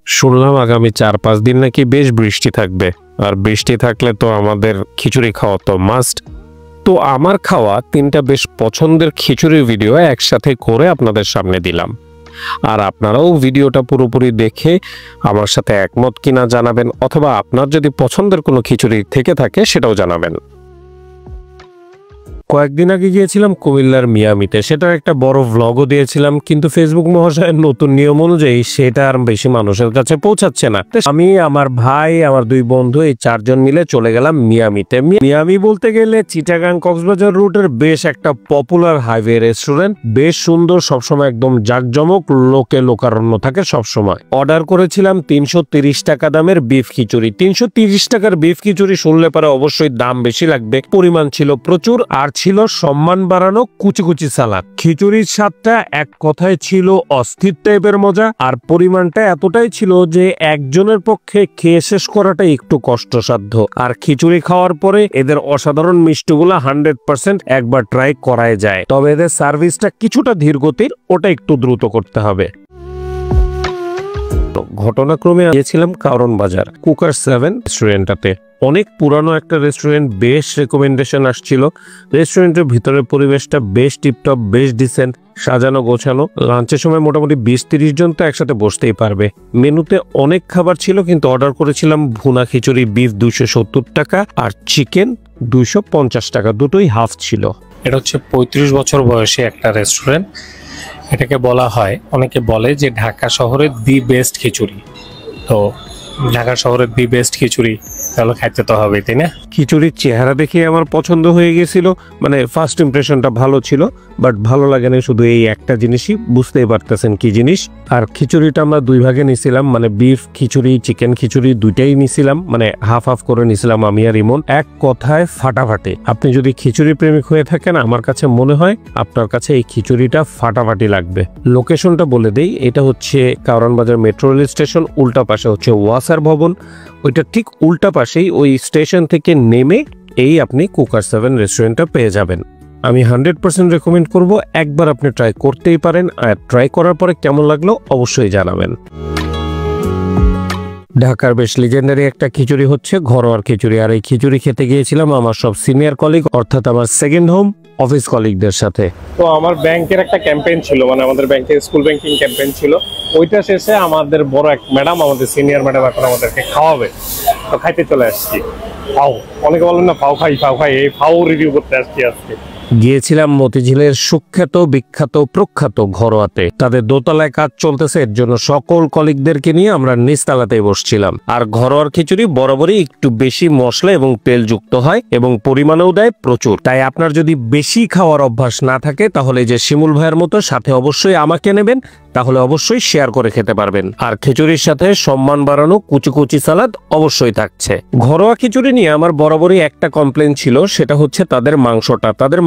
শুনলাম আগামী 4-5 দিন নাকি বেশ বৃষ্টি থাকবে, আর বৃষ্টি থাকলে তো আমাদের খিচুড়ি খাওয়া তো মাস্ট। তো আমার খাওয়া 3টা বেশ পছন্দের খিচুড়ির ভিডিও একসাথে করে আপনাদের সামনে দিলাম। আর আপনারাও ভিডিওটা পুরোপুরি দেখে আমার সাথে একমত কিনা জানাবেন, অথবা আপনার যদি পছন্দের কোনো খিচুড়ি থেকে থাকে সেটাও জানাবেন। কয়েকদিন আগে গিয়েছিলাম কুমিল্লার মিয়ামিতে, সেটার একটা বড় ভ্লগও দিয়েছিলাম, কিন্তু ফেসবুক মহাশয়ের নতুন নিয়ম অনুযায়ী সেটা আর বেশি মানুষের কাছে পৌঁছাচ্ছে না। আমি, আমার ভাই, আমার 2 বন্ধু, এই 4 জন মিলে চলে গেলাম মিয়ামিতে। মিয়ামি বলতে গেলে চিটাগাং কক্সবাজার রুটের বেশ একটা পপুলার হাইওয়ে রেস্টুরেন্ট, বেশ সুন্দর, সবসময় একদম জাঁকজমক, লোকে লোকারণ্য থাকে সবসময়। অর্ডার করেছিলাম 330 টাকা দামের বিফ খিচুড়ি। 330 টাকার বিফ খিচুড়ি শুনলে পরে অবশ্যই দাম বেশি লাগবে, পরিমাণ ছিল প্রচুর, আর ছিল সম্মান বাড়ানো কুচি কুচি সালাদ। খিচুড়ির স্বাদটা এক কথায় ছিল অস্থির টাইপের মজা, আর পরিমাণটা এতটাই ছিল যে একজনের পক্ষে খেয়ে শেষ করাটা একটু কষ্টসাধ্য। আর খিচুড়ি খাওয়ার পরে এদের অসাধারণ মিষ্টিগুলা 100% একবার ট্রাই করাই যায়, তবে এদের সার্ভিসটা কিছুটা ধীর গতির, ওটা একটু দ্রুত করতে হবে। ঘটনাক্রমে গিয়েছিলাম কারণ বাজার কুকার 7 রেস্টুরেন্টটাতে। অনেক পুরানো একটা রেস্টুরেন্ট, বেশ রেকমেন্ডেশন আসছিল। রেস্টুরেন্টের ভিতরের পরিবেশটা বেশ টিপটপ, বেশ ডিসেন্ট, সাজানো গোছানো। লাঞ্চের সময় মোটামুটি 20-30 জন তো একসাথে বসতেই পারবে। মেনুতে অনেক খাবার ছিল, কিন্তু অর্ডার করেছিলাম ভুনা খিচুড়ি বিফ 270 টাকা আর চিকেন 250 টাকা, দুটোই হাফ ছিল। এটা হচ্ছে 35 বছর বয়সী একটা রেস্টুরেন্ট। এটাকে বলা হয়, অনেকে বলে যে ঢাকা শহরের দি বেস্ট খিচুড়ি। তো ঢাকা শহরের দি বেস্ট খিচুড়ি তাহলে খাইতে তো হবে, তাই না? খিচুড়ির চেহারা দেখে আমার পছন্দ হয়ে গেছিল, মানে ফার্স্ট ইমপ্রেশনটা ভালো ছিল, বাট ভালো লাগে না শুধু এই একটা জিনিসই, বুঝতেই পারতেছেন কি জিনিস। আর খিচুড়িটা আমরা 2 ভাগে নিছিলাম, মানে বিফ খিচুড়ি চিকেন খিচুড়ি দুইটাই নিছিলাম, মানে হাফ হাফ করে নিছিলাম আমি আর ইমন। এক কথায় ফাটাফাটি। আপনি যদি খিচুড়ি প্রেমিক হয়ে থাকেন, আমার কাছে মনে হয় আপনার কাছে এই খিচুড়িটা ফাটাফাটি লাগবে। লোকেশনটা বলে দেই, এটা হচ্ছে কারণ বাজার মেট্রো রেল স্টেশন, উল্টা পাশে হচ্ছে ওয়াসার ভবন, ওইটা ঠিক উল্টা পাশেই ওই স্টেশন থেকে নেমে এই আপনি কুকার 7 রেস্টুরেন্টটা পেয়ে যাবেন। আমি 100% রেকমেন্ড করব, একবার আপনি ট্রাই করতেই পারেন, আর ট্রাই করার পরে কেমন লাগলো অবশ্যই জানাবেন। ঢাকার বেশ লিজেন্ডারি একটা খিচুড়ি হচ্ছে ঘরোয়ার খিচুড়ি, আর এই খিচুড়ি খেতে গিয়েছিলাম আমার সব সিনিয়র কলিগ, অর্থাৎ আমার সেকেন্ড হোম অফিস কলিগদের সাথে। তো আমার ব্যাংকের একটা ক্যাম্পেইন ছিল, মানে আমাদের ব্যাংকের স্কুল ব্যাংকিং ক্যাম্পেইন ছিল। ওইটা শেষে আমাদের বড় এক ম্যাডাম, আমাদের সিনিয়র ম্যাডাম এখন আমাদেরকে খাওয়াবে, তো খাইতে চলে আসছি। ফাও, অনেকে বলেন না ফাও খাই, এই ফাও রিভিউ করতে আসছি আজকে। গিয়েছিলাম মতিঝিলের সুখ্যাত বিখ্যাত প্রখ্যাত ঘরোয়াতে। তাদের দোতলায় কাজ চলতেছে, এর জন্য সকল কলিগদেরকে নিয়ে আমরা নিচতলাতেই বসছিলাম। আর ঘরোয়ার খিচুড়ি বরাবরই একটু বেশি মশলা এবং তেল যুক্ত হয়, এবং পরিমাণেও দেয় প্রচুর। তাই আপনার যদি বেশি খাওয়ার অভ্যাস না থাকে, তাহলে যে শিমুল ভাইয়ের মতো সাথে অবশ্যই আমাকে নেবেন, তাহলে অবশ্যই শেয়ার করে খেতে পারবেন। আর খিচুড়ির সাথে সম্মান বাড়ানো কুচি কুচি সালাদ অবশ্যই থাকছে। ঘরোয়া খিচুড়ি নিয়ে আমার বরাবরই একটা কমপ্লেন ছিল, সেটা হচ্ছে তাদের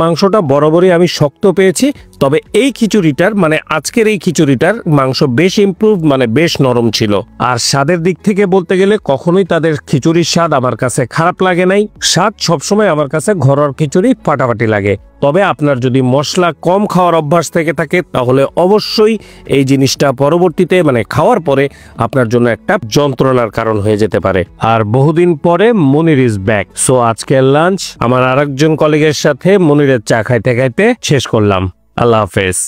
মাংসটা বরাবরই আমি শক্ত পেয়েছি। তবে এই খিচুড়িটার, মানে আজকের এই খিচুড়িটার মাংস বেশ ইমপ্রুভ, মানে বেশ নরম ছিল। আর স্বাদের দিক থেকে বলতে গেলে কখনোই তাদের খিচুড়ির স্বাদ আমার কাছে খারাপ লাগে নাই। স্বাদ সবসময় আমার কাছে ঘরোয়ার খিচুড়ি ফাটাফাটি লাগে। তবে আপনার যদি মশলা কম খাওয়ার অভ্যাস থেকে থাকে, তাহলে অবশ্যই এই জিনিসটা পরবর্তীতে, মানে খাওয়ার পরে আপনার জন্য একটা যন্ত্রণার কারণ হয়ে যেতে পারে। আর বহুদিন পরে মনির ইজ ব্যাক। সো আজকের লাঞ্চ আমার আরেকজন কলিগের সাথে মনিরের চা খাইতে খাইতে শেষ করলাম। আল্লাহ হাফেজ।